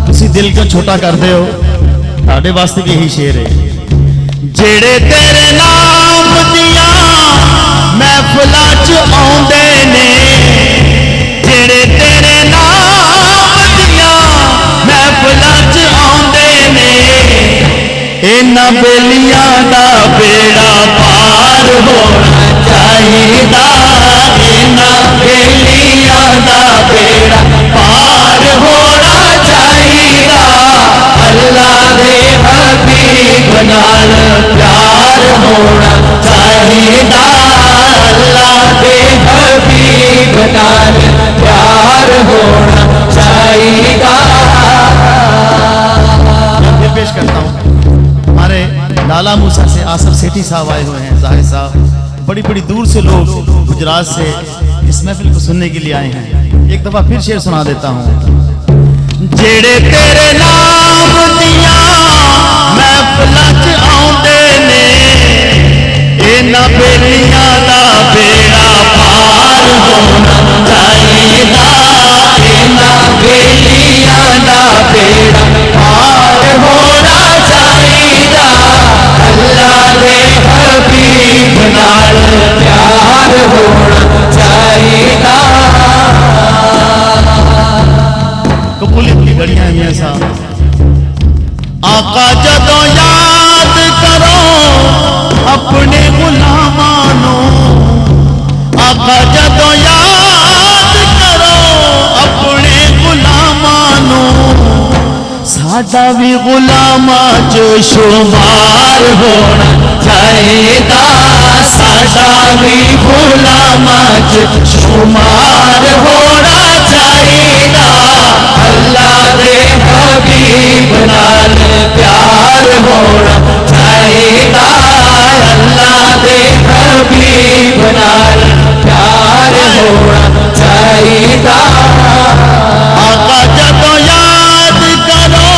तुसी दिल क्यों छोटा करते हो? साढ़े वास्ते भी यही शेर है। जेड़े तेरे नाम दिया महफिलां च आउंदे ने, जेड़े तेरे नाम दिया महफिलां च आउंदे ने, इन्हां बेलियां दा बेड़ा पार होना चाहिदा, इन्हां बेलियां दा बेड़ा पार होना चाहिदा। अल्लाह दे हबीब नाल प्यार होना चाहिदा, अल्लाह दे हबीब नाल प्यार होना चाहिदा। मैं पेश करता हूँ, हमारे लाला मूसा से आसफ सेठी साहब आए हुए हैं। जाहिर साहब बड़ी बड़ी दूर से लोग गुजरात से इस महफिल को सुनने के लिए आए हैं। एक दफा फिर शेर सुना देता हूँ। जेड़े तेरे नाम दिया महफिलां च आउंदे ने, इन्हां बेलियां दा बेड़ा पार होना चाहिदा, इन्हां बेलियां दा बेड़ा पार होना चाहिदा। अल्लाह दे हबीब नाल प्यार होना चाहिदा। कबूलियत की घड़ियां हैं मियां साहब। आका जदों याद करो अपने गुलामां नूं, आका जदों याद करो अपने गुलामां नूं, साडा भी गुलामां च शुमार होना चाहिदा, साडा भी गुलामां च शुमार होना चाहिदा। अल्लाह दे हबीब नाल प्यार होना चाहिदा, अल्लाह दे हबीब नाल प्यार होना चाहिदा। आका जदों याद करो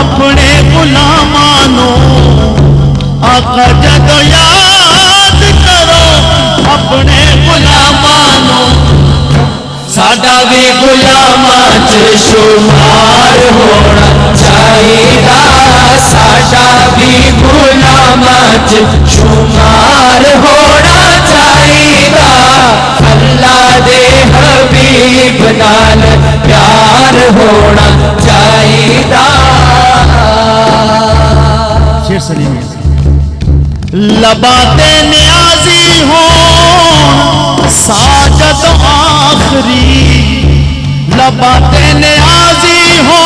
अपने गुलामां नूं, आका जदों याद करो अपने गुलामां नूं, साडा भी गुलामां च शुमार होना चाहिदा, साडा भी गुलामां च शुमार होना चाहिदा। अल्लाह दे हबीब नाल प्यार होना चाहिदा। शेर सुनिए। लबाते न्याजी हो साजद आखरी, लबाते न्याजी हो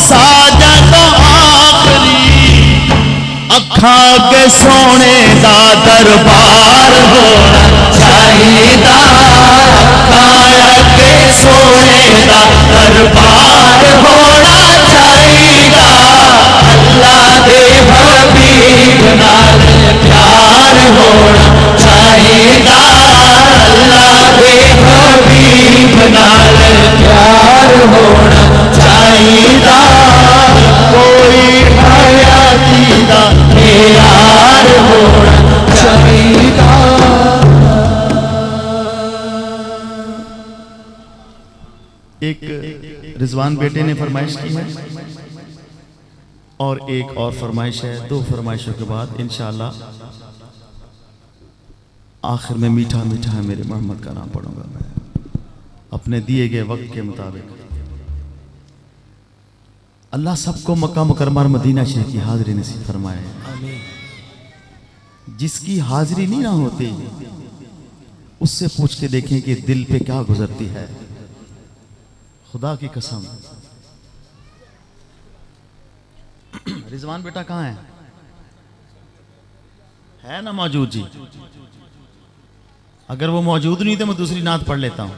साजद आखरी, अखा के सोने दा दरबार होना चाहिदा, अखा के सोने दा दरबार होना चाहिदा। अल्लाह दे हबीब नाल प्यार होना चाहिदा, अल्लाह दे हबीब नाल प्यार होना चाहिदा। कोई हयाती दा प्यार होना चाहिदा। एक रिजवान बेटे ने फरमाइश की है और एक और फरमाइश है। दो फरमाइशों के बाद इंशाअल्लाह आखिर में मीठा मीठा है मेरे मोहम्मद का नाम पढ़ूंगा मैं अपने दिए गए वक्त के मुताबिक। अल्लाह सबको मक्का मुकर्रमा मदीना शरीफ की हाजिरी नसीब फरमाए। जिसकी हाजिरी नहीं ना होती उससे पूछ के देखें कि दिल पे क्या गुजरती है। खुदा की कसम। रिजवान बेटा कहाँ है ना मौजूद जी? अगर वो मौजूद नहीं तो मैं दूसरी नात पढ़ लेता हूँ।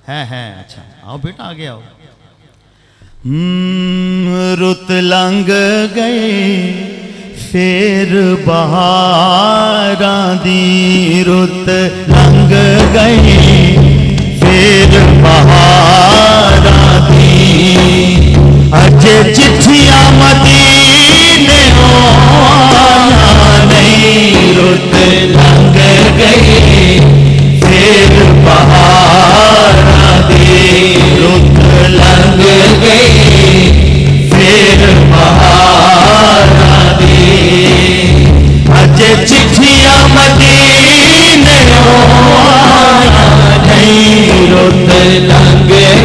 है अच्छा आओ बेटा आगे आओ। रुत लंघ गए फिर बहारां दी, रुत लंघ गई फिर बहारां दी, अजे चिट्ठियां मदीने आया नहीं। रुत लंघ गई फिर बहारां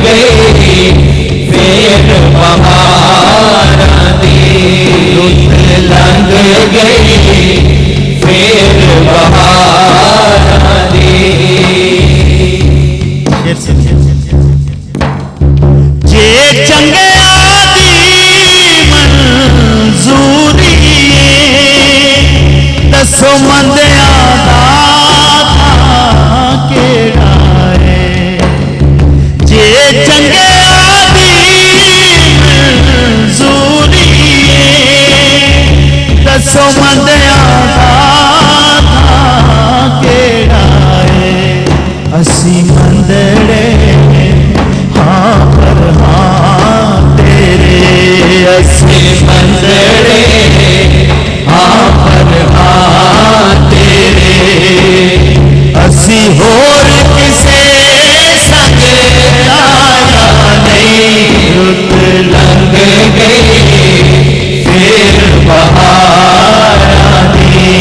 गई फिर बहारां दी, रुत लंघ गई फिर बहारां दी। जे चंगे आदि मंजूरी दसो मंदिया दाता केड़ा है। जे चंगे आदि मंजूरी दसो मंदिया दाता केड़ा है। असी मंदड़े हाँ पर हाँ तेरे, असी मंदड़े हाँ पर हाँ तेरे, असी होर किसे संग आया नहीं, रुत लंघ गई फिर बहारां दी।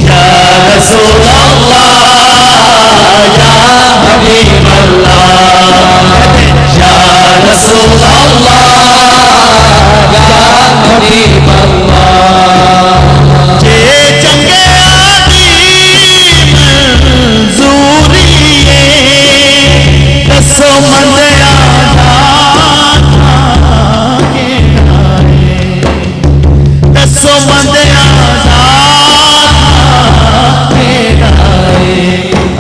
या रसूल अल्लाह या हबीब अल्लाह, या रसूल अल्लाह या हबीब अल्लाह। जे चंगे आदि मंजूरी दसो मंदिया दाता केड़ा है। दसो मंदिया दाता केड़ा है।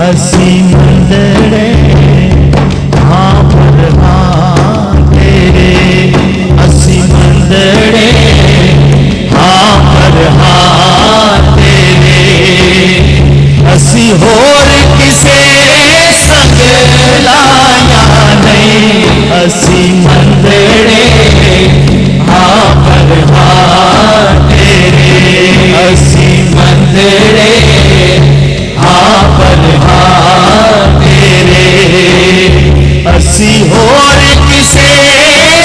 असी मंदड़े हाँ पर हाँ तेरे, असी मंदड़े हाँ पर हाँ तेरे, असी होर किसे संग लाया नहीं, असी मंदड़े हाँ पर हाँ तेरे, असी मंदड़े हाँ पर हाँ तेरे, असी होर किसे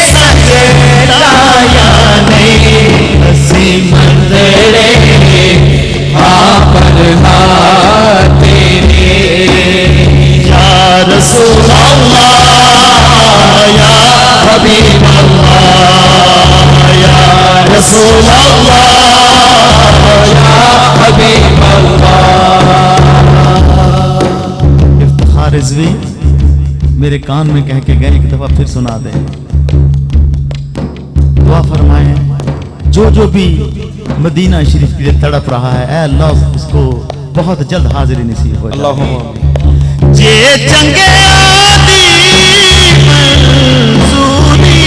संग लाया नहीं, असी मंदड़े हाँ पर हाँ तेरे। या रसूल अल्लाह या हबीब अल्लाह, या रसूल अल्लाह या हबीब अल्लाह। इफ्तिखार रिजवी मेरे कान में कह के गए, एक दफा फिर सुना दे। दुआ फरमाए जो भी मदीना शरीफ के लिए तड़प रहा है, ऐ अल्लाह उसको बहुत जल्द हाजिरी नसीब हो जाए। जे चंगे आदि मंजूरी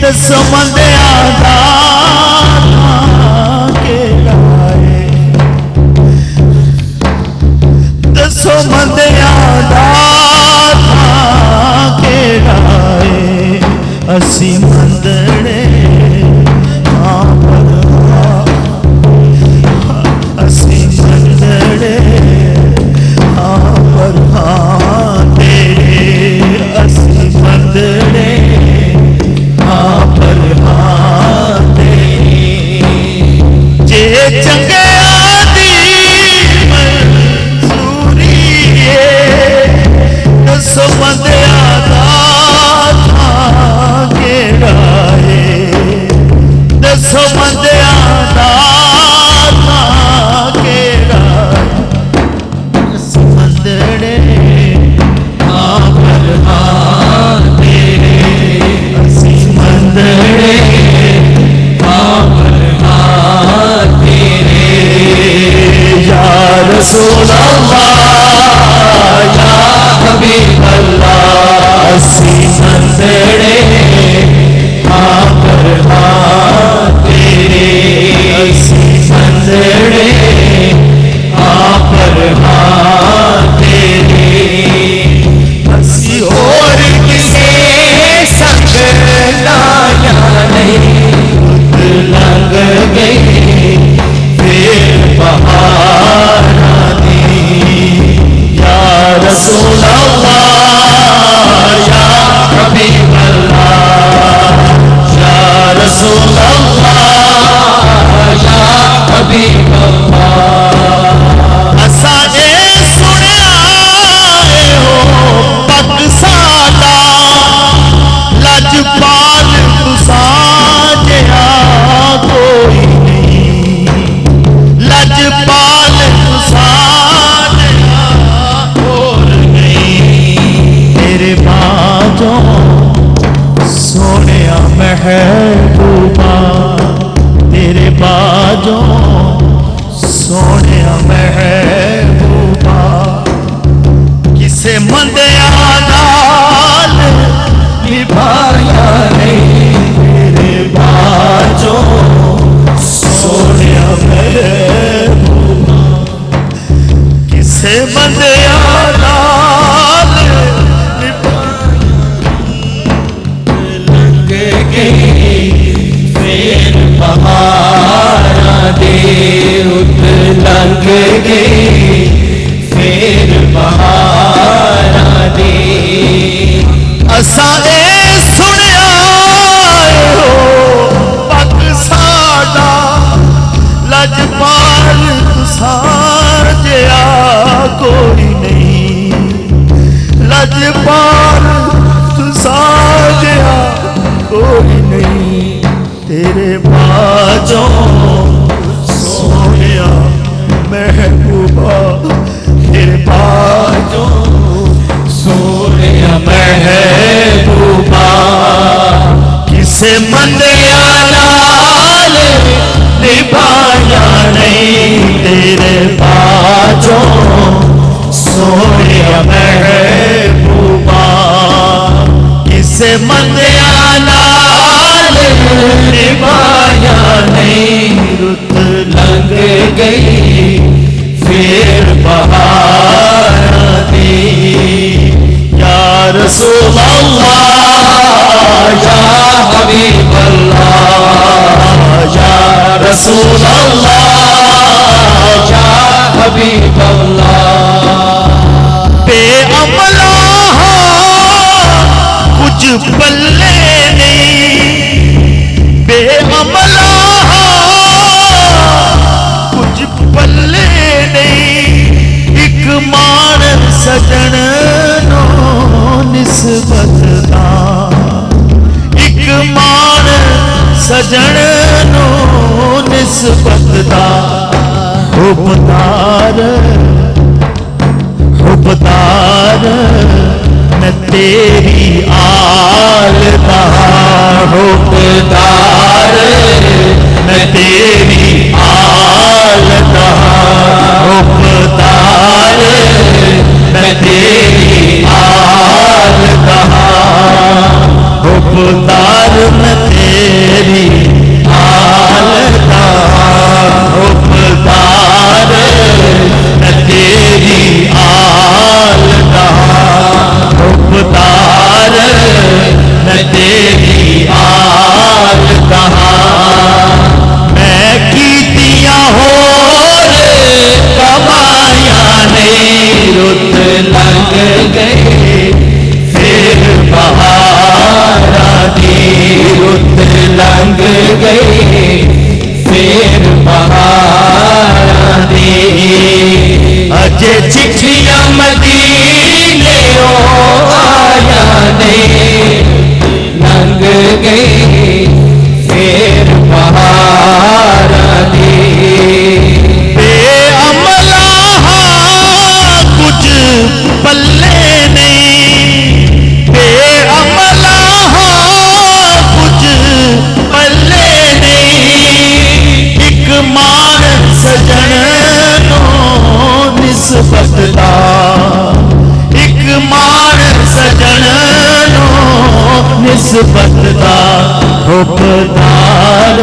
दसो मंदिया दाता केड़ा है। दसो मंदिया दाता केड़ा है। असी मंदड़े हाँ पर हाँ, असी मंदड़े हाँ पर हाँ तेरे, असी मंदड़े हाँ पर हाँ तेरे। जे चंगे आदि मंजूरी दसो मंदिया दाता केड़ा है। दसो मंदिया दाता केड़ा है। असी मंदड़े हाँ पर हाँ तेरे, असी मंदड़े हाँ पर हाँ तेरे। या रसूल अल्लाह या हबीब अल्लाह, असी मंदड़े हाँ पर हाँ तेरे, असी मंदड़े हाँ पर हाँ तेरे, असी और किसे संग लाया नहीं, रुत लंघ गई फिर बहारां दी। या रसूल अल्लाह या हबीब अल्लाह, या रसूल अल्लाह या हबीब अल्लाह। असां जे सुणिया हो महबूबा तेरे बाजों सोने महबूबा किसे मंदिया नाल निभाया नहीं तेरे बाजों सोने महबूबा किसे मंदिया नाल फिर बहारा दे उत लंघ गई फिर बहारा दे असा ए सुनिया हो पग साडा लजपाल तुसा जिया कोई नहीं लजपाल तुसा जिया कोई नहीं तेरे बाजों सोनिया महबूबा तेरे बाजों सोनिया महबूबा किसे मंदिया नाल निभाया नहीं तेरे बाजों सोनिया महबूबा किसे मंदिया निभाया नहीं रुत लंघ गई फिर बहारा दी या रसूल अल्लाह या हबीब अल्लाह या रसूल अल्लाह या हबीब अल्लाह बेअमला कुछ पल्ले बेअमला कुछ पल्ले नहीं एक मान सजन नो निस्बत दा एक मान सजन नो निस्बत दा हुबदार हुबदार मैं तेरी आल दा हुबदार मैं तेरी आल दा हुबदार मैं तेरी आल दा हुबदार मैं तेरी आल दा हुबदार मैं तेरी आल दा हुबदार मैं तेरी आल दा मैं कीतिया होर कमाया नहीं रुत लंघ गई फिर बहारा दी रुत लंघ गई फिर बहारा दी अजे चिट्ठियां मदीने आया नहीं लंघ गई फिर बहारा दी बेअमला कुछ पल्ले नहीं बेअमला कुछ पल्ले नहीं एक मान सजन नो निस्बत दा एक मान सजन नो निस्बत दा हुबदार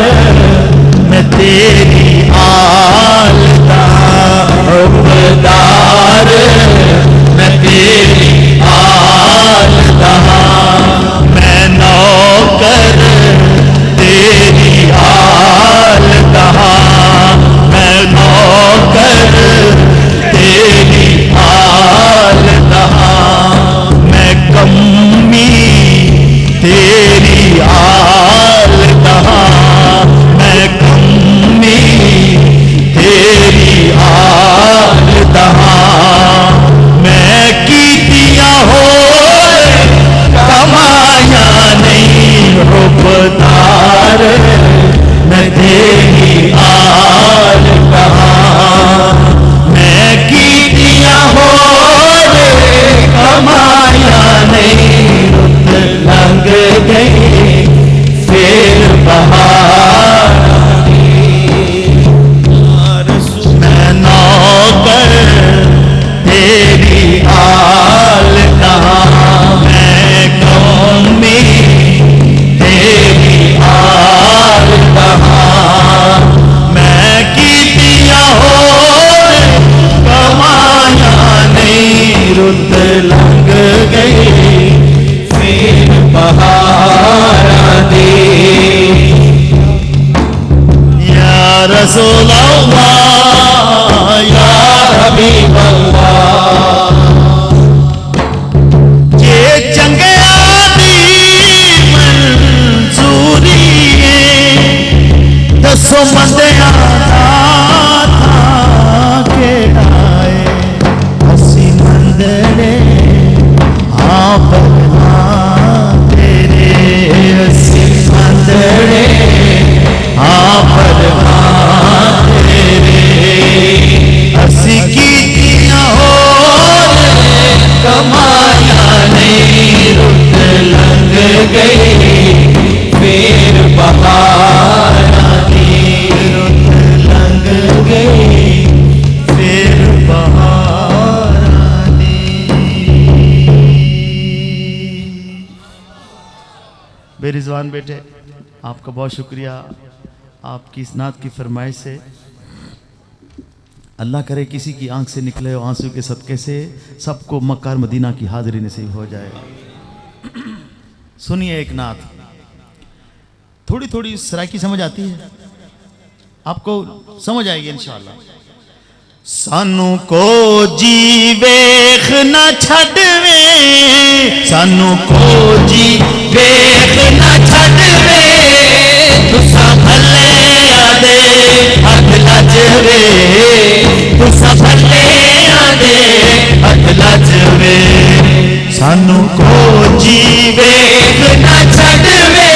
मैं तेरी आल दा हुबदार मैं तेरी आल दा मैं नौकर तेरी आल दा मैं नौकर तेरी आल दा मैं कमी तेरी आल दा मैं कमी तेरी आल दा मैं कीती सो बंदियां था के आए हसी मंदड़े आप तेरे हसी मंदड़े आप तेरे हसी की हो कमाया नहीं रुत लंघ गई फिर बहार रुत लंघ गई फिर बहार बेरिजवान बेटे, आपका बहुत शुक्रिया। आपकी इस नात की फरमाइश से अल्लाह करे किसी की आंख से निकले आंसू के सदक़े से सबको मक्का और मदीना की हाज़िरी नसीब हो जाए। सुनिए एक नात, थोड़ी थोड़ी सराइकी समझ आती है, आपको समझ आएगी इंशाअल्लाह। सानू को जी वेख न छड़वे, सानू को जी वेख न छड़वे, तुसा भले आदे हथ लजवे, तुसा भले आदे हथ लजवे, सानू को जी वेख न छड़वे,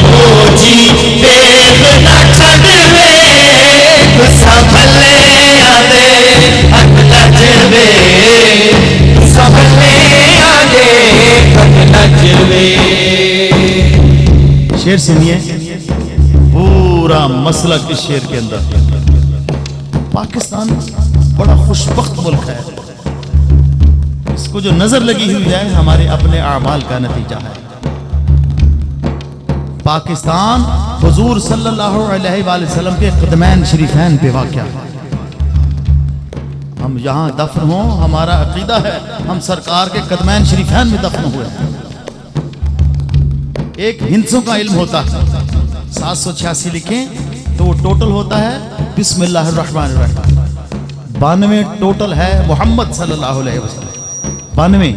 को जी वेख न छड़वे, तुसा भले आदे हथ लजवे, तुसा भले आदे हथ लजवे। शेर सुनिए, पूरा मसला किस शेर के अंदर। पाकिस्तान बड़ा खुशबख्त मुल्क है, इसको जो नजर लगी हुई है हमारे अपने आमाल का नतीजा है। पाकिस्तान हुजूर सल्लल्लाहु अलैहि वसल्लम के क़दमैन शरीफैन पे वाक़या है। हम यहाँ दफन हों, हमारा अकीदा है हम सरकार के क़दमैन शरीफैन में दफन हुए हैं। एक हिंसों का इल्म होता है, 786 लिखें तो वो टोटल होता है बिस्मिल्लाहिर्रहमानिर्रहीम। 92 टोटल है मोहम्मद सल्लल्लाहु अलैहि वसल्लम। 92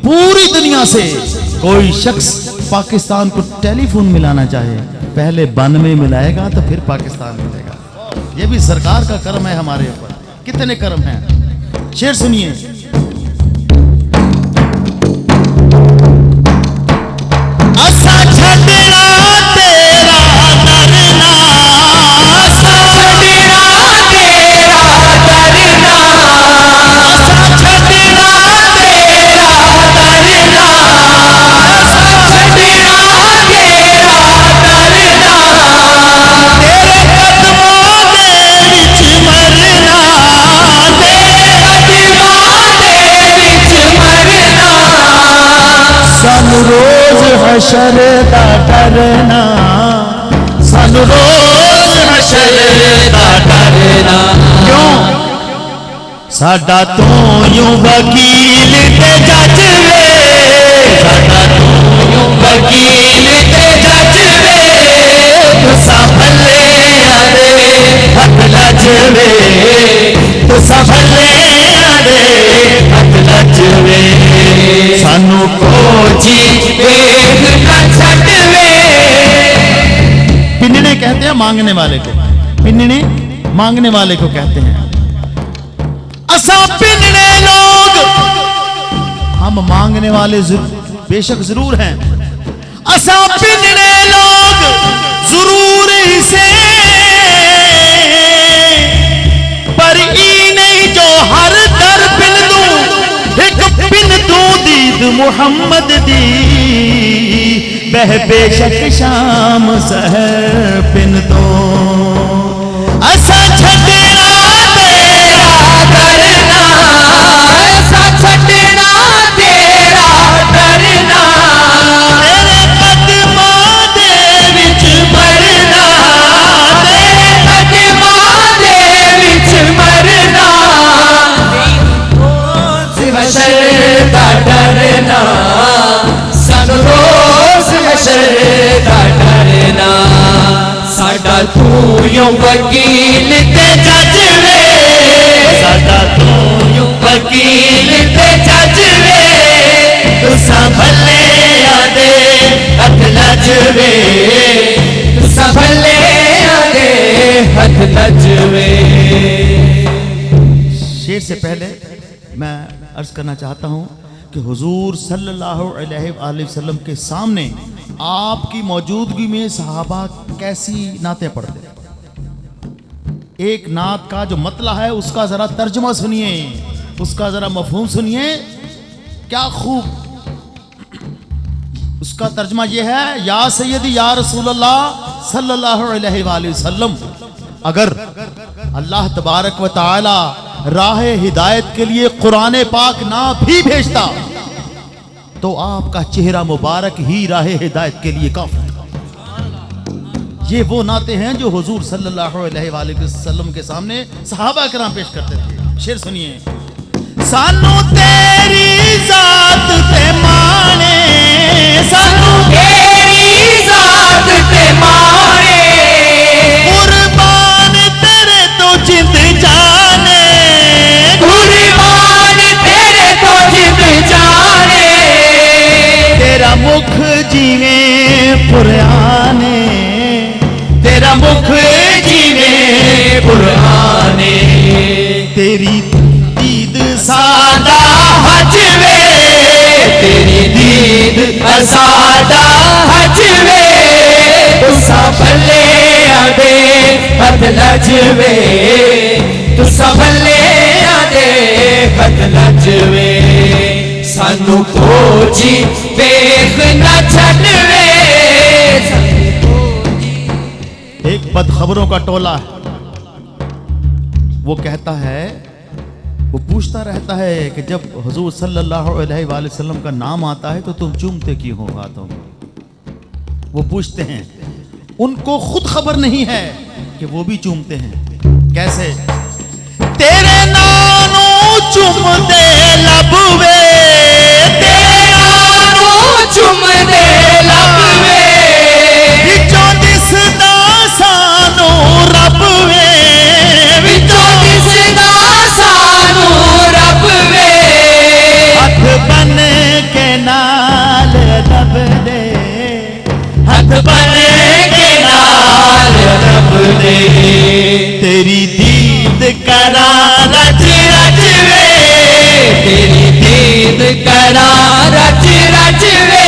पूरी दुनिया से कोई शख्स पाकिस्तान को टेलीफोन मिलाना चाहे पहले 92 मिलाएगा तो फिर पाकिस्तान मिलेगा। ये भी सरकार का कर्म है हमारे ऊपर। कितने कर्म हैं। शेर सुनिए, असा छड़ना तेरा डरना, असा छड़ना तेरा डरना, असा छड़ना तेरा डरना, असा छड़ना तेरा डरना, तेरे कदमों दे विच मरना, तेरे कदमों दे विच मरना, सानू रोज हशर दा डरना, सानू रोज हशर दा डरना। क्यों? साडा तो यूं वकील ते जज वे, साडा तो यूं वकील ते जज वे, तुसा भले आदे हथ लजवे, तुसा भले आदे हथ लजवे, सानू को जी वेख न छड़वे। पिन्नने कहते हैं मांगने वाले को, पिन्नने मांगने वाले को कहते हैं। असा पिन्नने लोग, हम मांगने वाले बेशक जरूर हैं। असा पिन्नने लोग जरूर ही से, पर ई नहीं जो हर दर पिन दूं, एक पिन दूं दीद मुहम्मद दी, बह बेशक शाम सहर पिन दो। असा छड़ना तेरा डरना, असा छड़ना तेरा डरना, तेरे कदमां दे विच मरना, तेरे कदमां दे विच मरना, हशर दा डरना, सानू रोज हशर दा डरना, साडा तू यूं वकील ते जज वे, साडा तू यूं वकील ते जज वे, तुसा भले आदे हथ लजवे, तुसा भले हथ लजवे। शेर से पहले मैं अर्ज करना चाहता हूँ कि हुजूर सल्लल्लाहु अलैहि वसल्लम के सामने आपकी मौजूदगी में सहाबा कैसी नातें पढ़ते। एक नात का जो मतला है उसका जरा तर्जुमा सुनिए, उसका जरा मफहूम सुनिए, क्या खूब। उसका तर्जुमा ये है, या सैयदी या रसूलल्लाह सल्लल्लाहु अलैहि वसल्लम, अगर अल्लाह तबारक व तआला राह हिदायत के लिए कुरान पाक ना भी भेजता तो आपका चेहरा मुबारक ही राह हिदायत के लिए काफी था। ये वो नाते हैं जो हुजूर सल्लल्लाहु अलैहि वसल्लम के सामने सहाबा किराम पेश करते थे। शेर सुनिए। सानू तेरी जात ते माने, सानू तेरी जात ते मारे, कुर्बान तेरे तो जिंद जाने, कुर्बान तेरे तो जिंद जाने। तेरा मुख जीवे पुराने, तेरा मुख जीवे पुराने। तेरी दीद सादा हजवे, तेरी दीद सादा हजवे। तुसा भले आदे हथ लजवे, तुसा भले आदे हथ लजवे। सानू खोजी वेख न छड़वे। एक बदखबरों का टोला है, वो कहता है, वो पूछता रहता है कि जब हुजूर सल्लल्लाहु अलैहि वसल्लम का नाम आता है तो तुम चूमते क्यों हो हाथों में। वो पूछते हैं, उनको खुद खबर नहीं है कि वो भी चूमते हैं। कैसे? तेरे नानू चुम दे लबवे, तेरे नानू चुम दे लबवे। विचों दिसदा सानू रब वे, विचों दिसदा सानू रब वे। हथ बन के नाल रब दे, हथ बन के नाल रब दे। तेरी दीद करा रच रच वे, तेरी दीद करा रच रच वे।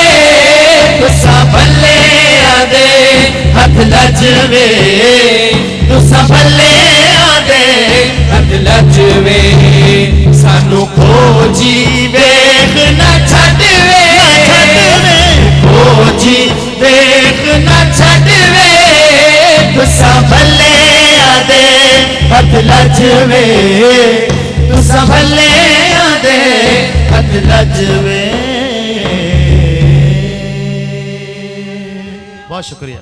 तुसा भले आदे हथ लजवे, तुसा भले आदे हथ लजवे। सानू खोजी वेख न छड़वे, खोजी वेख न छड़वे। तुसा भले आदे हथ लजवे, तुसा भले आदे हथ लजवे। बहुत शुक्रिया।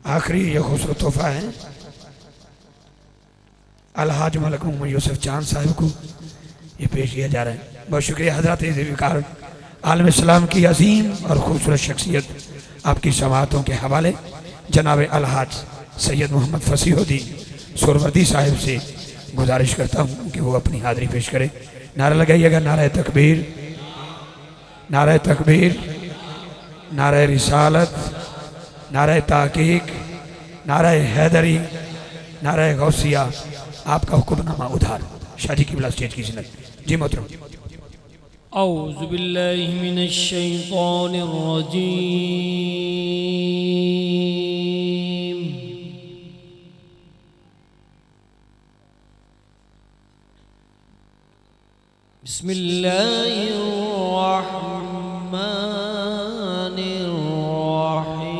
आखिरी ये खूबसूरत तोहफा है अलहाज मलक मोहम्मद यूसुफ चांद साहब को ये पेश किया जा रहा है। बहुत शुक्रिया हजरत ज़िक्र आलम इस्लाम की अजीम और खूबसूरत शख्सियत आपकी समातों के हवाले जनाब अलहाज सैयद मोहम्मद फसीहुद्दीन सुरवर्दी साहिब से गुजारिश करता हूँ कि वो अपनी हाज़िरी पेश करें। नारा लगाइएगा, नारा तकबीर, नारा तकबीर, नारा रिसालत, नारा ताकीक, नारा हैदरी, नारा गौसिया। आपका हुक्मनामा उधार। शादी की बिला स्टेज की जिन्नत। जी मोहतरम। औज़ु बिल्लाहि मिनश शैतानिर रजीम। बिस्मिल्लाहिर रहमानिर रहीम।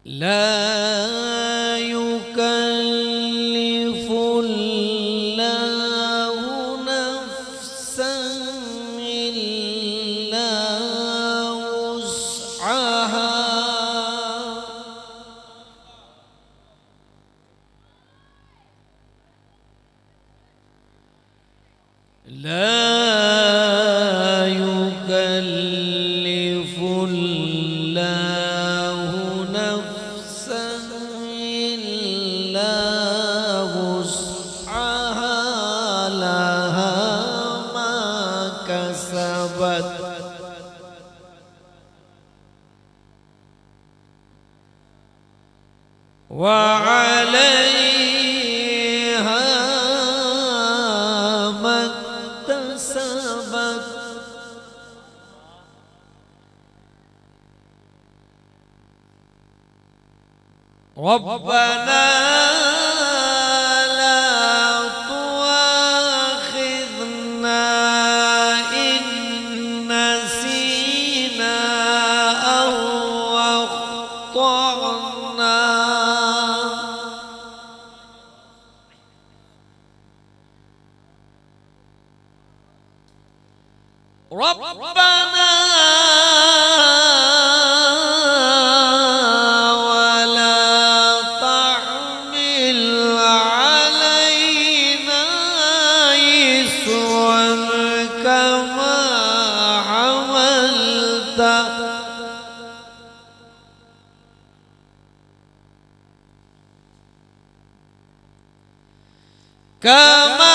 ला युकल्लिफुल्लाहु नफ्सन इल्ला वुस्अहा। ला युकल्लिफुल्लाहु नफ्सन कसबत वअलैहा मक्तसबत रब्बना ला तुआखिज़ना इन नसीना औ अख़्तअना रब्बना वला तहमिल अलैना इस्रन कमा हमलता कमा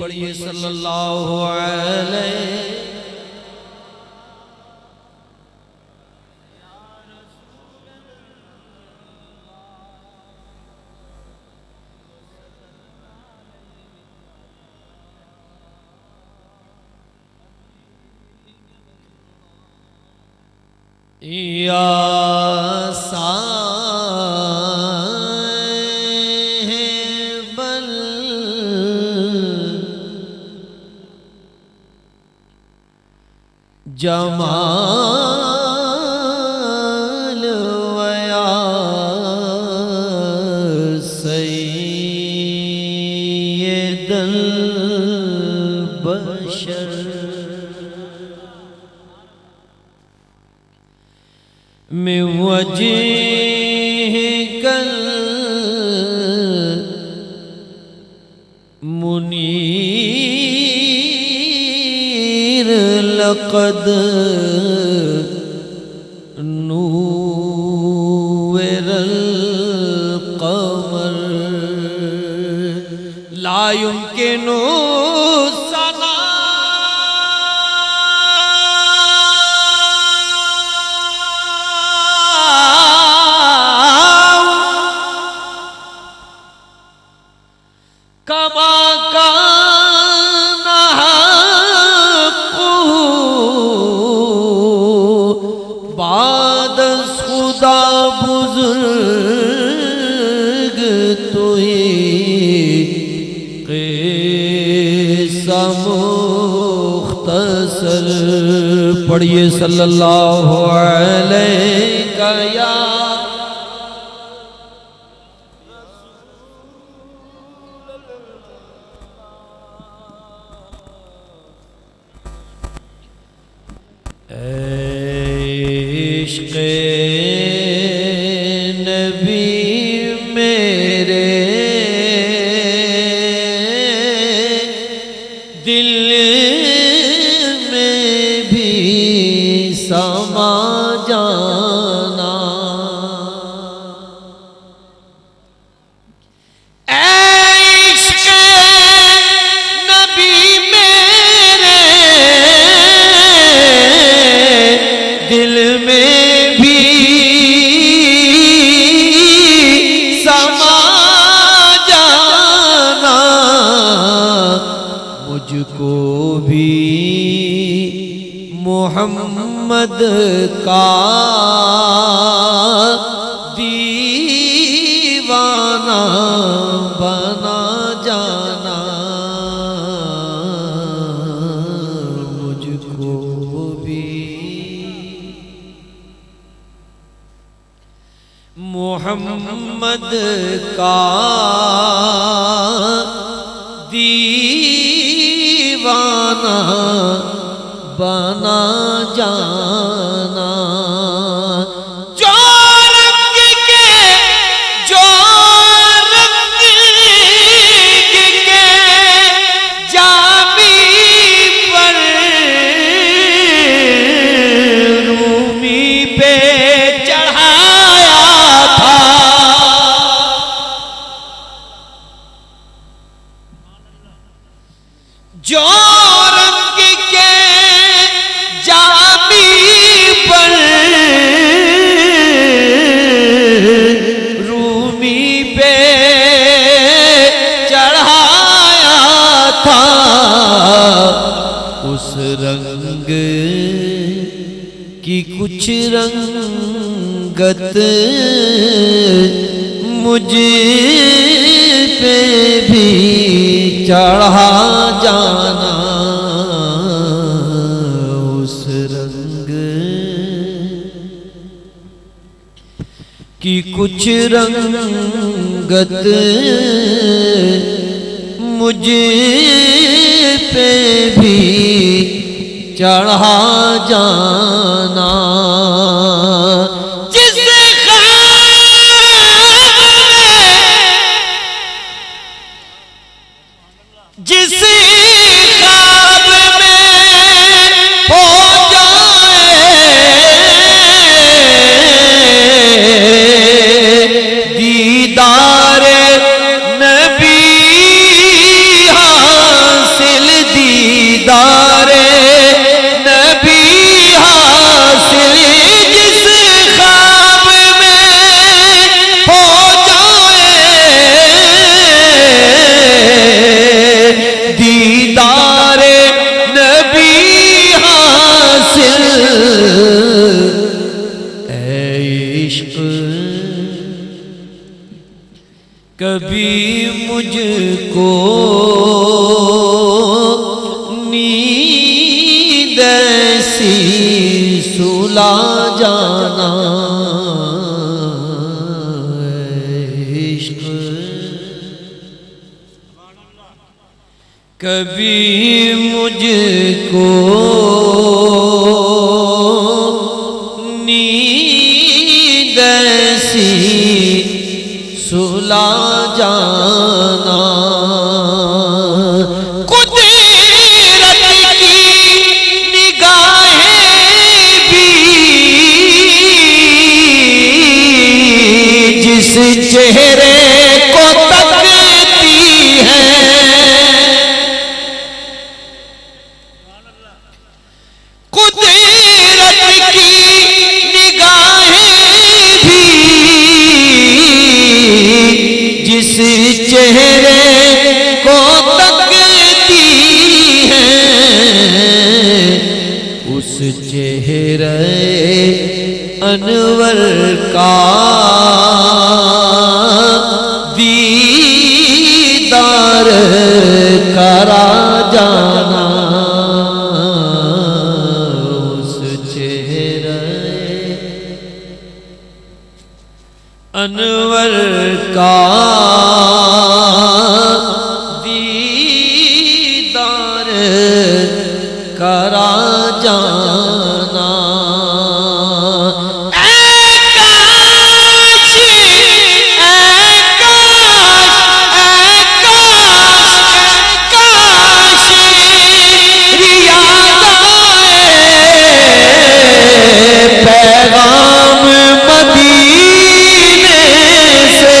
पढ़िए सल्लल्लाहु अलैहि या साहिबल जमाल वया सय्यदल बशर में वजहिकल मुनीर लक़द नूरल क़मर ला युमकिनु पढ़िए सल्लल्लाहु अलैहि या इश्क़े नबी मेरे दिल समा जा मोहम्मद का दीवाना बना जाना मुझको भी। मोहम्मद का दीवाना बना जाना। जो रंग के जामी पर रूमी पे चढ़ाया था। जो रंग के जामी पर रूमी पे चढ़ाया था, उस रंग की कुछ रंगत मुझ पे भी चढ़ा जाना। उस रंग की कुछ रंगत मुझ पे भी चढ़ा जाना। जिस ख्वाब में हो जाए दीदार नबी हासिल, दीदार नबी हासिल। जिस ख्वाब में हो दीदार नबी हासिल, ऐ इश्क कभी मुझको नींद ऐसी सुला जाना। इश्क कभी मुझको नींद ऐसी सुला जाना। कुदरत की निगाहें भी जिस चेहरे को तकती हैं, कुदरत की निगाहें भी जिस चेहरे को तकती हैं, उस चेहरे अनवर का दीदार करा जाना। अनवर का दीदार करा जाना। पैगाम मदीने से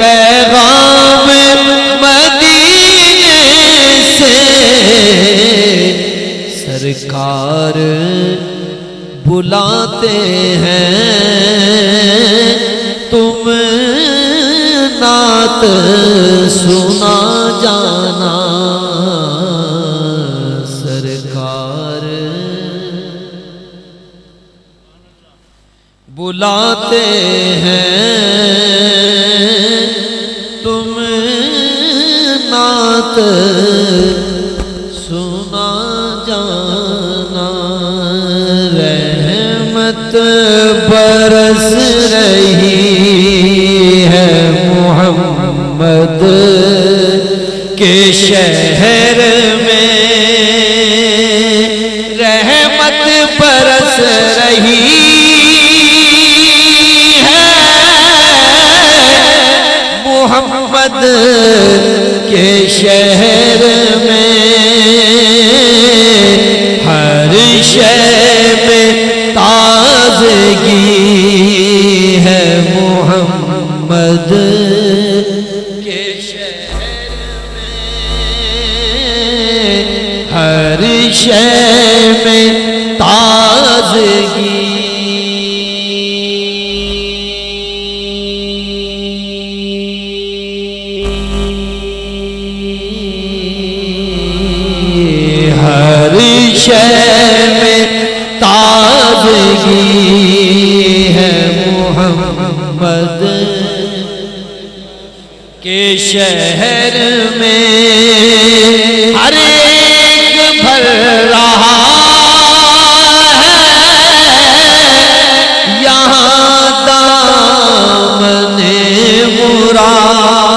पैगाम मदीने से सरकार बुलाते हैं। तुम नात सुना जाना सरकार बुलाते हैं तुम नात सुना जाना रहमत बरस रही है मोहम्मद के शहर में रहमत बरस रही मोहम्मद के शहर में हर शय में ताजगी है मोहम्मद के शहर में हर शय में ताजगी शय में ताजगी है मोहम्मद के शहर में हर एक भर रहा है यहाँ दामने मुराद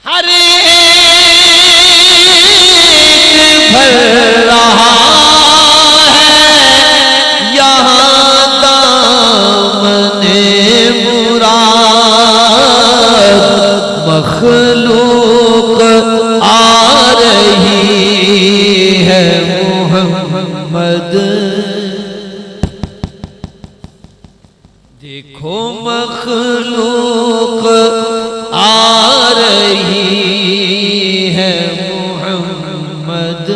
हर रहा है यहाँ दामने मुराद मखलूक आ रही है मोहम्मद देखो मखलूक आ रही है मोहम्मद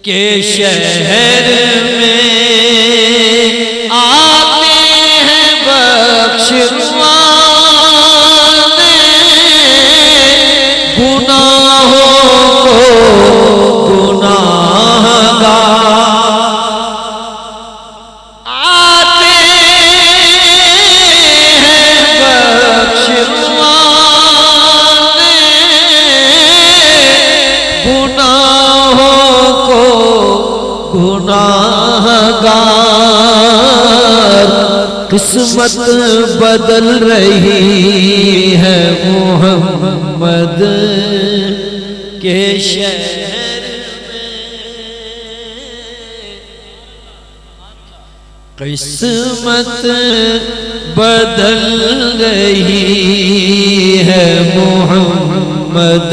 के शहर में आते हैं बख्शवाने गुनाहों को गुनाहगार आते हैं बख्शवाने गुनाहों को गुनाहगार किस्मत बदल रही है मोहम्मद के शहर में किस्मत बदल रही है मोहम्मद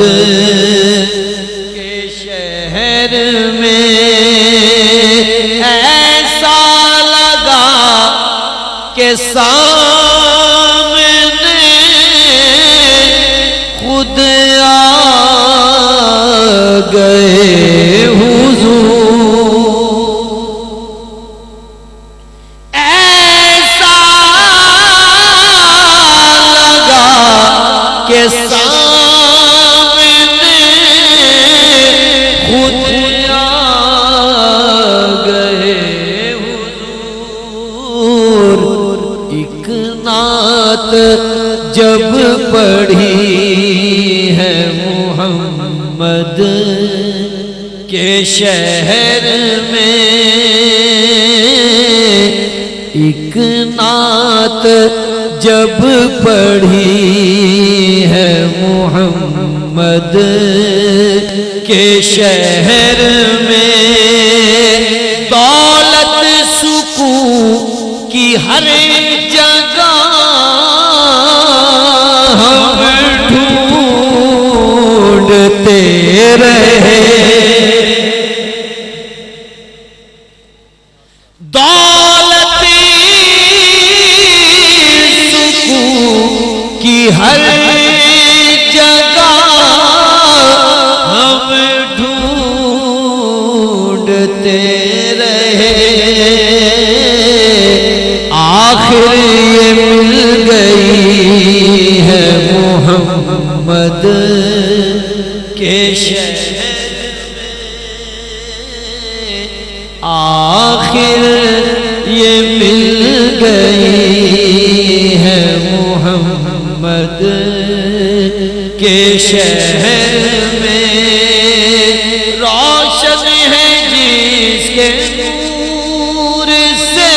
के शहर में ऐसा लगा के सामने खुद आ गए हुजूर ऐसा लगा के सामने खुद आ गए हुजूर एक नात जब पढ़ी है मोहम्मद के शहर में एक नात जब पढ़ी है मोहम्मद के शहर में दौलत सुकून की हर जगह हम ढूंढते रहे दौलत सुकून की हर जगह हम ढूंढते रहे मिल गई है मोहम्मद के शहर में, रोशन है जिसके नूर से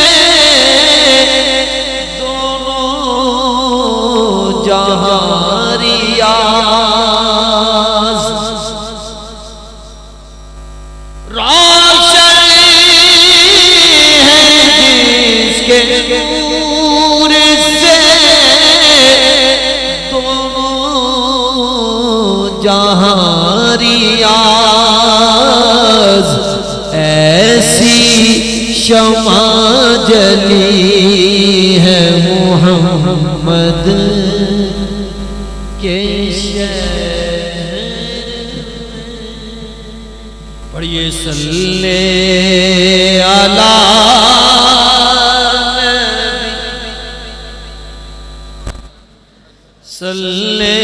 दोनों जहां रियाज़, रोशन है जिसके नूर से दोनों जहां रियाज़, ऐसी शमा जली है मोहम्मद के शहर। पढ़िए सल्ले अला सल्ले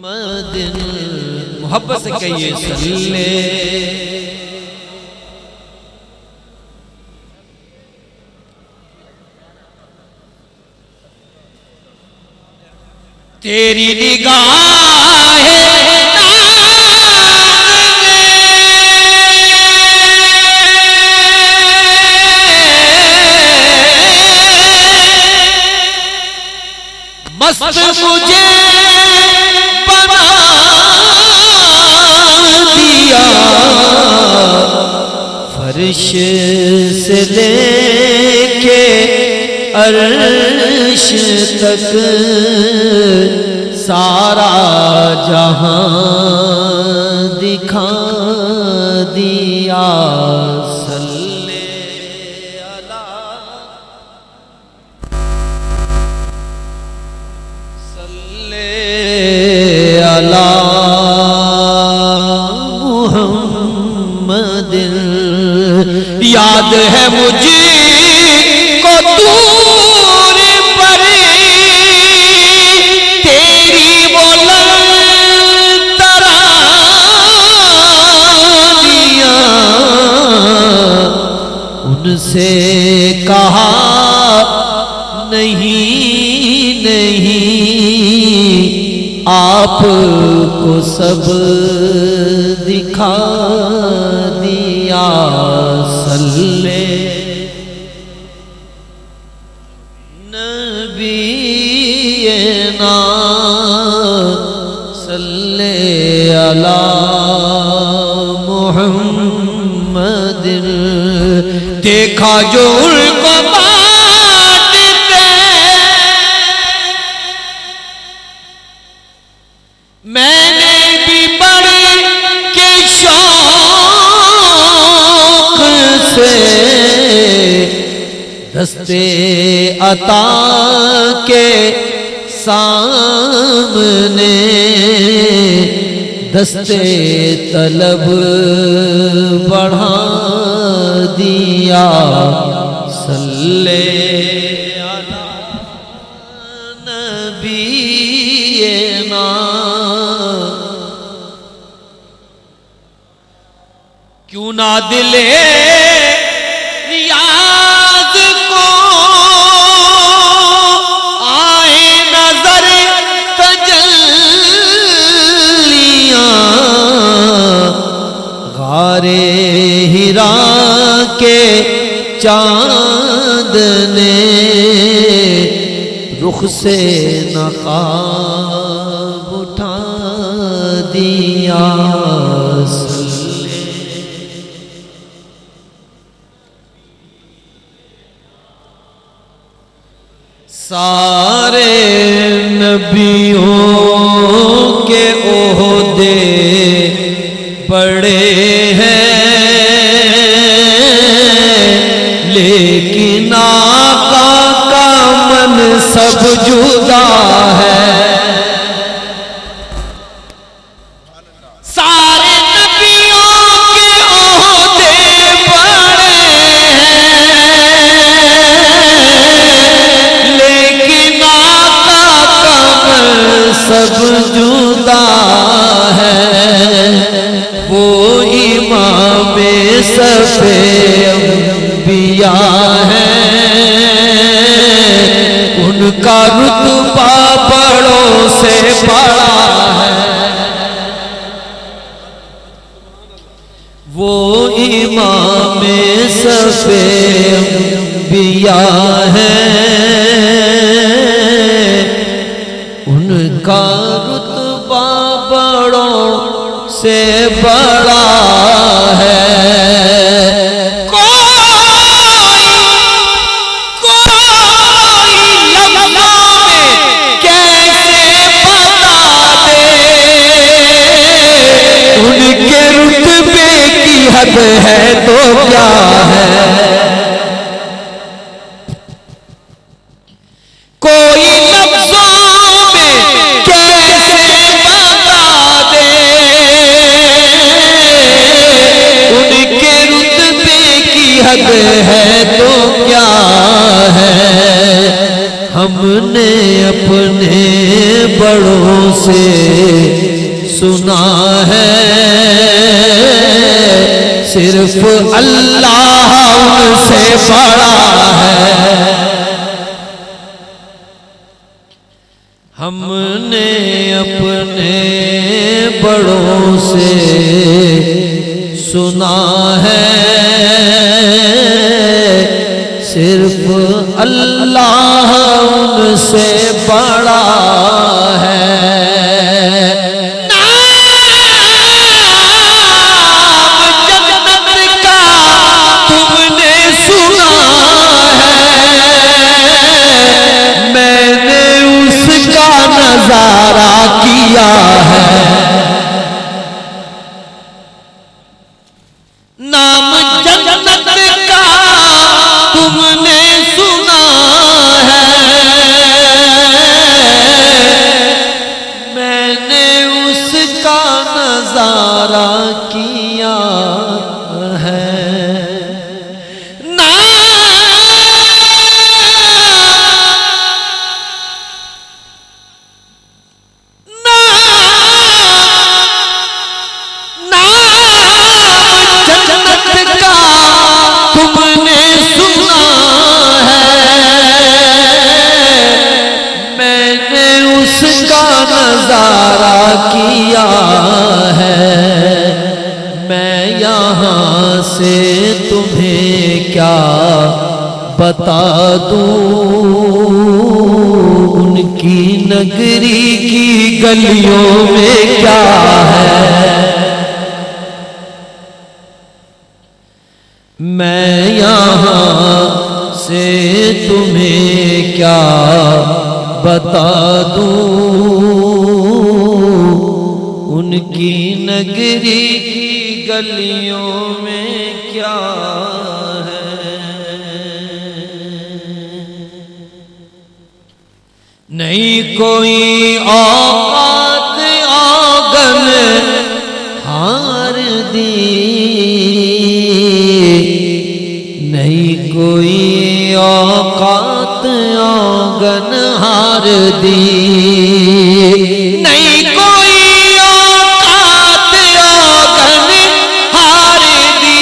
मदिन, मोहब्बत से कहिए सल्ले। तेरी निगाहें मस्त मुझे बना दिया, फर्श से लेके अर्श तक सारा जहां दिखा दिया। सल्ले अला सल्ले अला मुहम्मद, याद है मुझे को दूर पर तेरी बुलंद तरानियां, उनसे कहा नहीं नहीं आपको सब दिखा दिया। सल्ले नबीना सल्ले अला मुहम्मद, देखा जो उनको बांटते मैंने भी बड़े के शौक से दस्ते अता के सामने दस्ते तलब बढ़ा दिया। सल्ले अला नबीना क्यों ना दिले रियाज को आए नजर तजल्लियां, गारे हिरा के चांद ने रुख से नकाब उठा दिया। सारे नबियों के ओहदे बड़े हैं, लेकिन आका का मन सब जुदा है। सारे नबियों के ओहदे बड़े हैं, लेकिन आका का मन सब जुदा है। वो इमाम सफे अंबिया हैं, उनका रुतबा बड़ों से बड़ा है। वो इमाम सफे अंबिया हैं, उनका रुतबा बड़ों से बड़ा है। हद है तो क्या है, कोई लफ्ज़ों में कैसे बता दे, उनके रुतबे की हद है तो क्या है। हमने अपने बड़ों से सुना है, सिर्फ अल्लाह उनसे बड़ा है। हमने अपने बड़ों से सुना है, सिर्फ अल्लाह उनसे बड़ा है। नजारा किया है, नाम जन्नत का तुमने सुना है, मैंने उसका नजारा किया है। नजारा किया है, मैं यहाँ से तुम्हें क्या बता दूँ, उनकी नगरी की गलियों में क्या है। मैं यहाँ से तुम्हें क्या बता दूँ, उनकी नगरी की गलियों में क्या है। नहीं कोई औकात आंगन हार दी, नहीं कोई औकात आंगन हार दी, नहीं कोई औकात आंगन हार दी।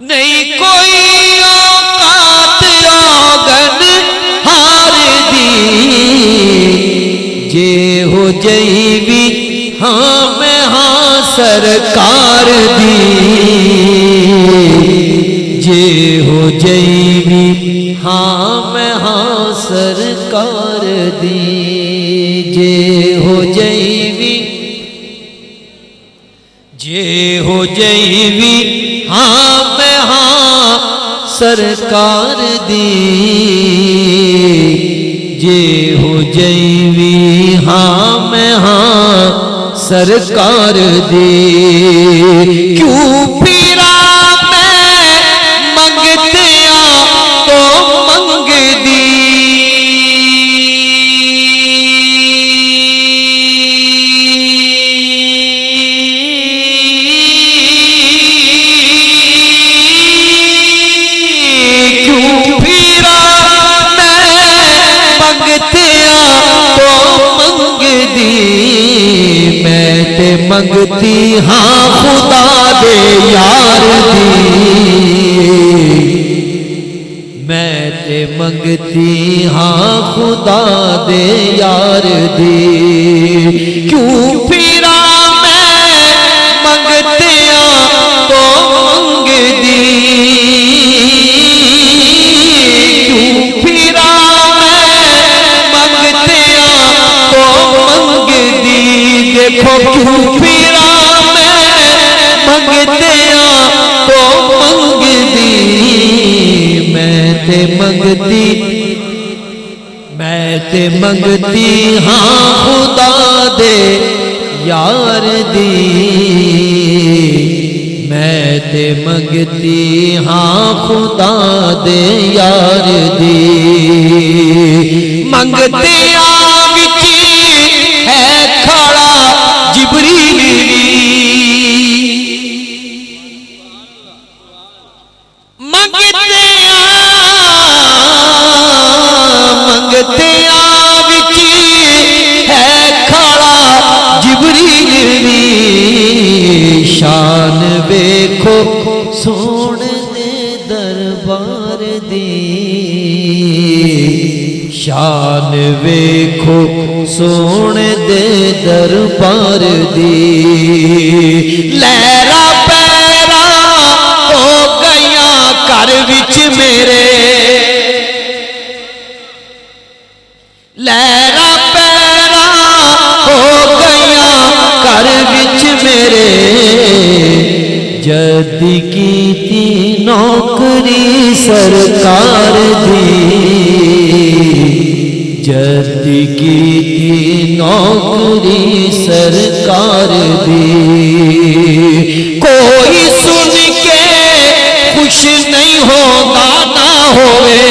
नहीं कोई औकात आंगन हार दी, जे हो जईवी हाँ मैं हाँ सरकार दी, जे हो जईवी हाँ मैं हाँ सरकार दी, जे हो जईवी, जे हो जईवी हाँ मैं हाँ सरकार दी, जे हो जईवी हाँ मैं हाँ सरकार दी। क्यों फिरा मैं मंगते तो मंग दी, मंगती हाँ खुदा दे यार दी, मैं ते मंगती हाँ खुदा दे यार दी। क्यों फिरा मैं मंगतिया तो मंग दी, क्यों फिरा मैं मंगतिया तो मंग दी। देखो क्यों फिरा मैं मंगतिया तो मंग दी, मैं ते मंगती हाँ खुदा दे यार दी, मैं ते मंगती हाँ खुदा दे यार दी। मंगतिया विच है खड़ा जिबरील, मंगतिया विच है खड़ा जिबरील दी। शान वेखो सोने दे दरबार दी, शान वेखो सोने दे दरबार दी। लहरा पैरा हो गया घर विच मेरे, लहरा पैरा हो गया घर विच मेरे। जदी कीती नौकरी सरकार दी, जदी कीती नौकरी सरकार दी। कोई सुन के खुश नहीं होता ना होवे,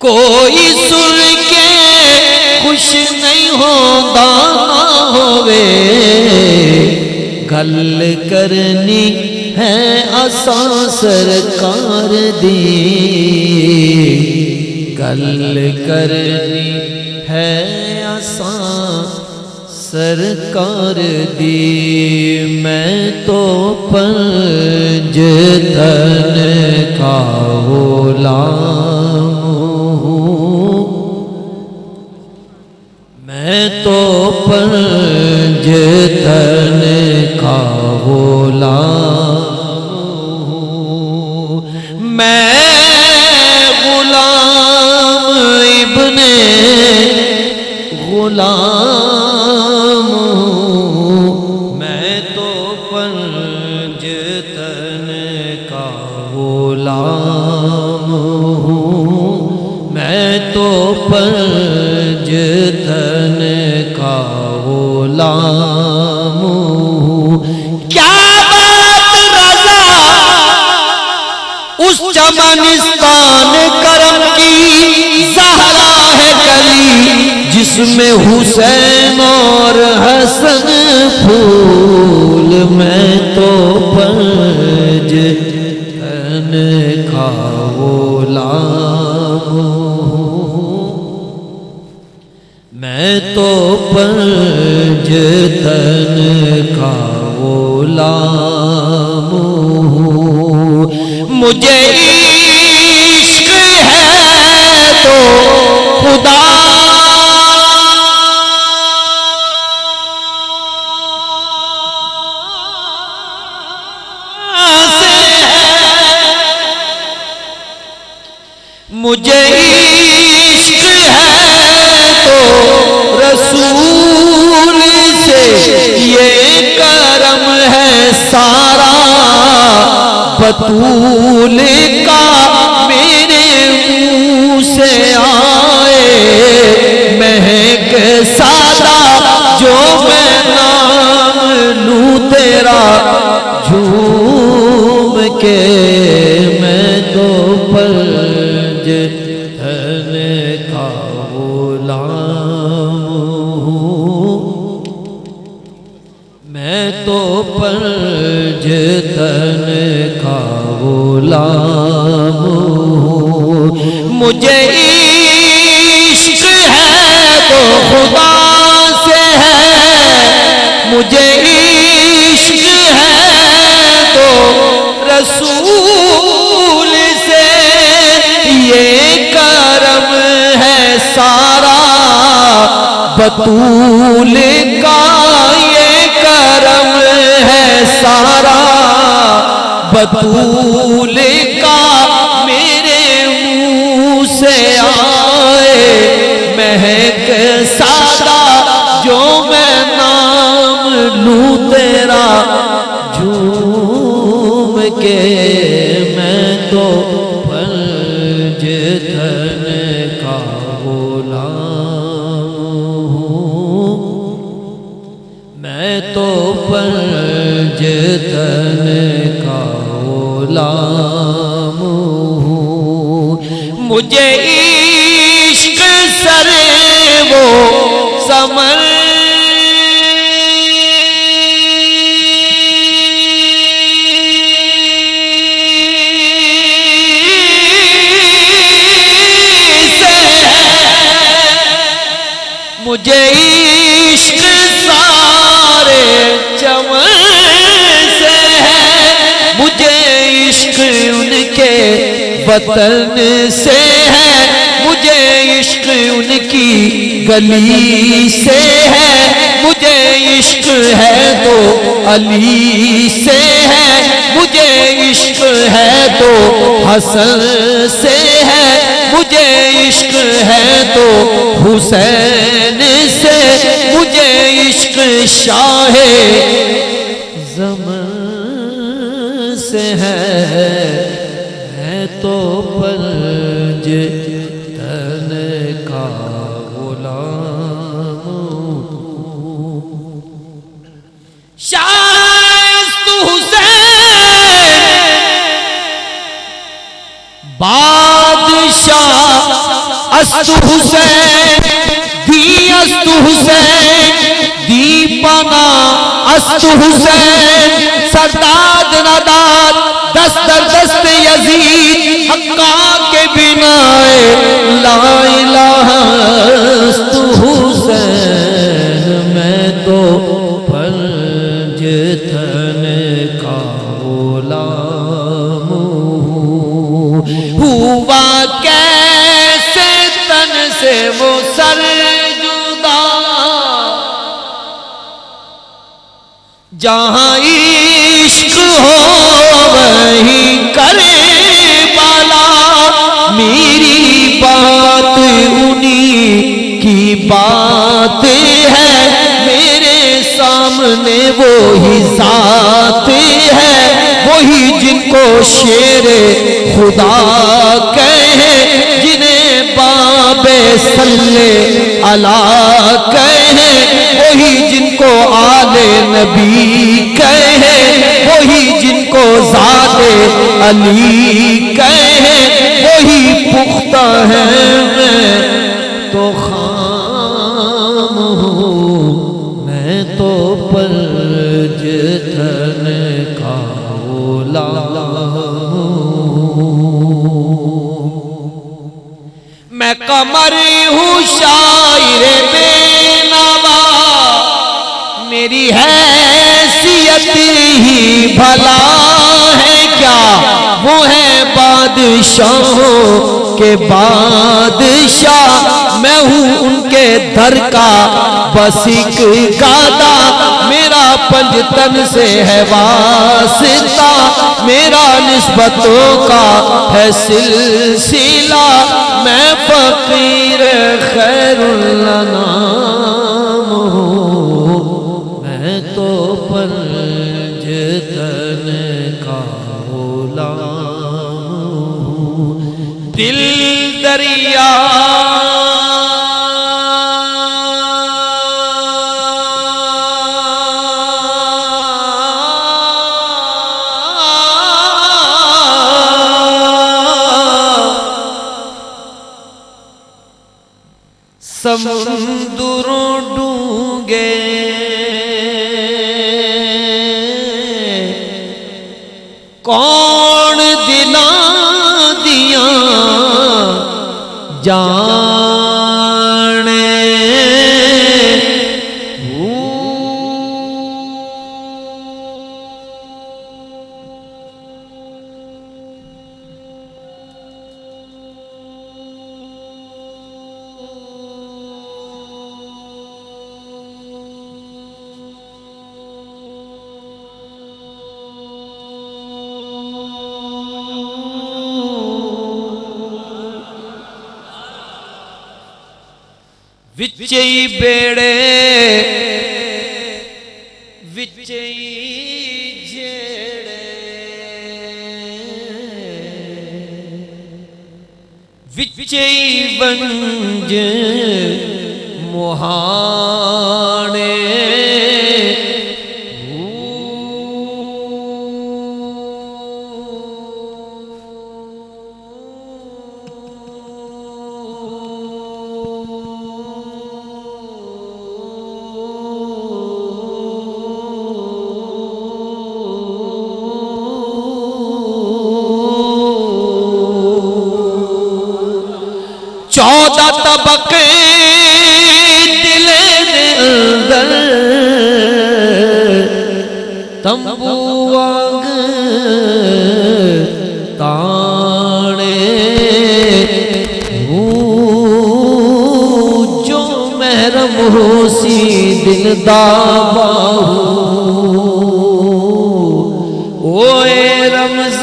कोई सुन के खुश नहीं होता ना होवे। गल करनी है आसा सरकार दी, गल करनी है आसा सरकार दी। मैं तो पंज तन का गुलाम हूँ, मैं तो पंज तन का गुलाम हूँ। मैं गुलाम इब्ने गुलाम हूँ, मैं तो पंज तन का गुलाम हूँ, मैं तो पंज तन का गुलाम हूँ। क्या बात रज़ा उस चमनिस्तान करम की, ज़हरा है गली जिसमें हुसैन और हसन फूल। मैं तो पंज तन का गुलाम हूँ, मैं तो पंज तन का गुलाम हूँ। मुझे इश्क है तो खुदा से है, मुझे इश्क है तो रसूल से, ये करम है सारा बतूल का मेरे मुंह से आए। महक सादा जो मैं नाम लूं तेरा झूम के, मैं तो पंज तन का गुलाम हूँ, मैं तो पंज तन का गुलाम हूँ। मुझे इश्क है तो खुदा मुझे इश्क है तो रसूल से, ये करम है सारा बतूल का, ये करम है सारा बतूल का। मेरे मुंह से आए महक सादा, जो मैं नाम लूं तेरा झूम के। मैं तो पंज धन का गुलाम हूँ, मैं तो पंज धन का गुलाम हूँ। मुझे इश्क सरे वो समर मुझे इश्क सारे चमन से है, मुझे इश्क उनके वतन से है, मुझे इश्क उनकी गली से है, मुझे इश्क है तो अली से है, मुझे इश्क है तो हसन से है, मुझे इश्क है तो हुसैन से, मुझे इश्क शाहे ज़मान से है तो पंज तन का गुलाम। शाइस्तु हुसैन बादशाह अस्तु हुसैन दी अस्तु हुसैन दीपना अस्तु हुसैन सरदाद नादाद दस्तर दस्त यजीद हक्का के बिना ला इलाहा अस्तु हुसैन। मैं तो पंज तन का गुलाम हूँ। हुआ कैसे तन से वो सर जुदा, जहाँ इश्क हो वहीं करे बाला। मेरी बात उन्हीं की बात है, मेरे सामने वो ही ज़ात है, वही जिनको शेरे खुदा कहे, जिन्हें बाबे सल्ले अला कहे, वही जिनको आले नबी कहे, वही जिनको ज़ाते अली कहे, वही पुख्ता है। मैं तो खाम हूँ, मैं तो पंज तन का गुलाम हूँ। मैं कमर हूँ शायर बेनवा, मेरी हैसियत ही भला है क्या, वो है बादशाहों के बादशाह, मैं हूँ उनके दर का बस एक गादा। मेरा पंजतन से है वास्ता, मेरा निस्बतों का है सिलसिला, मैं फकीर खैरुल अनाम हूँ। मैं तो पंज तन का गुलाम हूँ। दिल दरिया समुद्रों डूंगे कौन दिला दिया जाने, विचई बेड़े विचई जेड़े विचई बंज मोहाने चौदह तबके दिल दे अंदर तंबू वांग ताने जो महरम हो सी दिल दा बाहू ओए रमज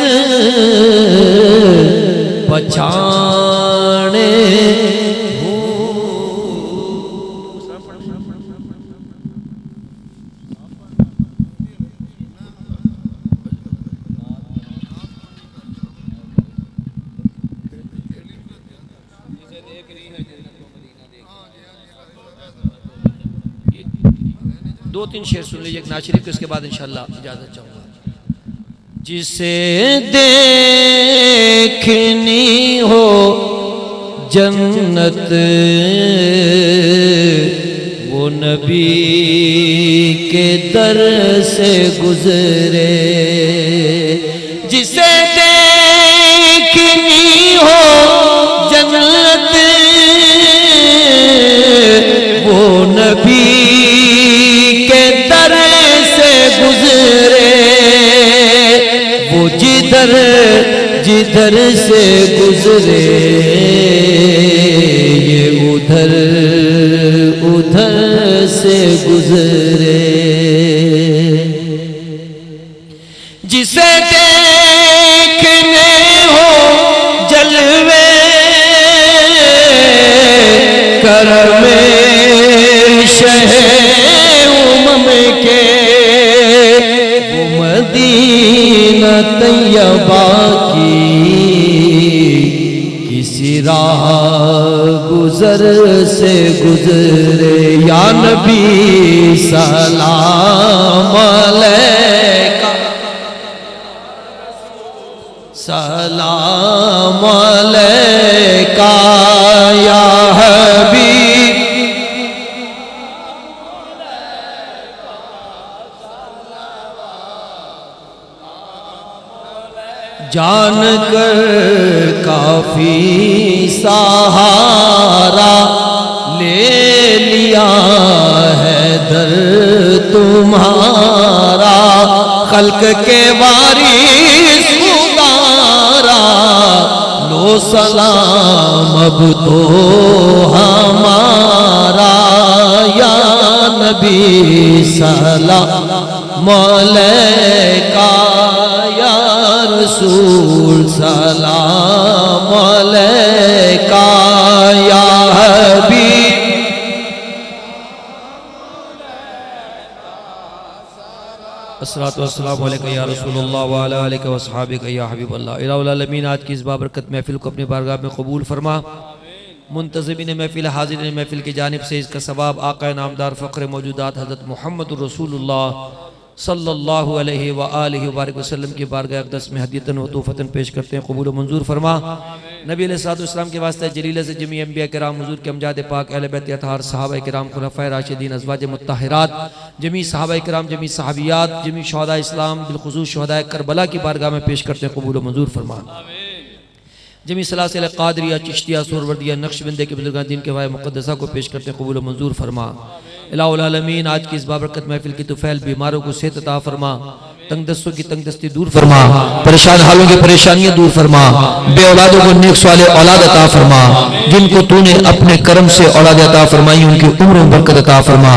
पछाने दो तीन शेर सुन लीजिए एक नात शरीफ के, उसके बाद इंशाल्लाह इजाजत चाहूंगा। जिसे देखनी हो जन्नत वो नबी के दर से गुजरे, जिसे देखनी हो जन्नत वो नबी के दर से गुजरे, वो जिधर जिधर से गुजरे ये उधर उधर से गुजरे, जिसे देखने हो जलवे करमे शहर उमम के वो मदीना तैयबा की किसी राह गुजर से गुजरे। या नबी सलाम अलैका सलाम अलैका या हबीब, जान कर काफी सहारा ले लिया है दर तुम्हारा, खल्क के वारिस उतारा लो सलाम अब तो हमारा। या नबी सलाम अलैका या रसूल सलाम अलैका या हबीब, अस्सलातु वस्सलामु अलैका या रसूलुल्लाह व अला आलिका व अस्हाबिका या हबीबल्लाह। इलाहुल आलमीन आज की इस बाबरकत महफिल को अपनी बारगाह में कबूल फरमा। मुंतज़िमीन महफिल हाज़िरीन महफिल की जानिब से इसका सवाब आका नामदार फ़ख्र मौजूदात हज़रत मुहम्मद रसूलुल्लाह सल्लल्लाहु अलैहि व आलिहि व बारिक वसल्लम की बारगाह अक़दस में हदीयतन व तोहफ़तन पेश करते हैं, कबूल मंजूर फरमा। नबी अलैहिस्सलाम के वास्ते जलील से जमी अंबिया किराम हुज़ूर के अमजाद पाक अहले बैत अतहार सहाबा किराम खुलफ़ाए राशिदीन अज़वाज मुत्तहिरात जमी सहाबा किराम जमी सहाबियात जमी शुहदा इस्लाम बिलखुसूस शुहदा करबला की बारगाह में पेश करते हैं, कबूल मंजूर फरमा। जमी सलासिल क़ादरिया चिश्तिया सुहरवर्दिया नक्शबंदी के बुज़ुर्गान दीन के वाय मुक़द्दसा को पेश करते हैं, कबूल मंजूर फरमा। इलाहुल आलमीन आज की इस बाबरकत महफिल की तुफ़ैल बीमारों को सेहत अता फरमा, तंगदस्तों की तंगदस्ती दूर फरमा, परेशान हालों की परेशानियां दूर फरमा, बे औलादों को नेक साले औलाद अता फरमा, जिनको तूने अपने कर्म से औलाद अता फरमाई उनकी उम्र में बरकत अता फरमा,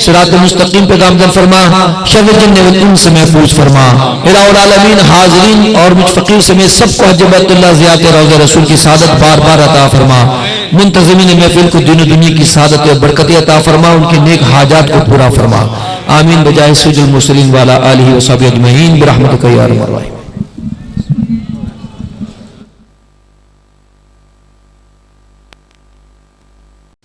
सिरात मुस्तकीम पे गामजन फरमा, शर जिन्न वल इंस से महफूज फरमा। इलाहुल आलमीन हाज़रीन और मुझ फ़कीर समेत सबको हज बैतुल्लाह ज़ियारत रौज़ा रसूल की सादत बार बार अता फरमा। मुंतज़िमीन महफिल को दीन दुनिया की सादत और बरकत अता फरमा, उनके नेक हाजात को पूरा फरमा। आमीन बजाय सुजुल मुसलिम वाला आलिहि व सहाबिहि अजमईन बिरहमतिका या अरहमर राहिमीन।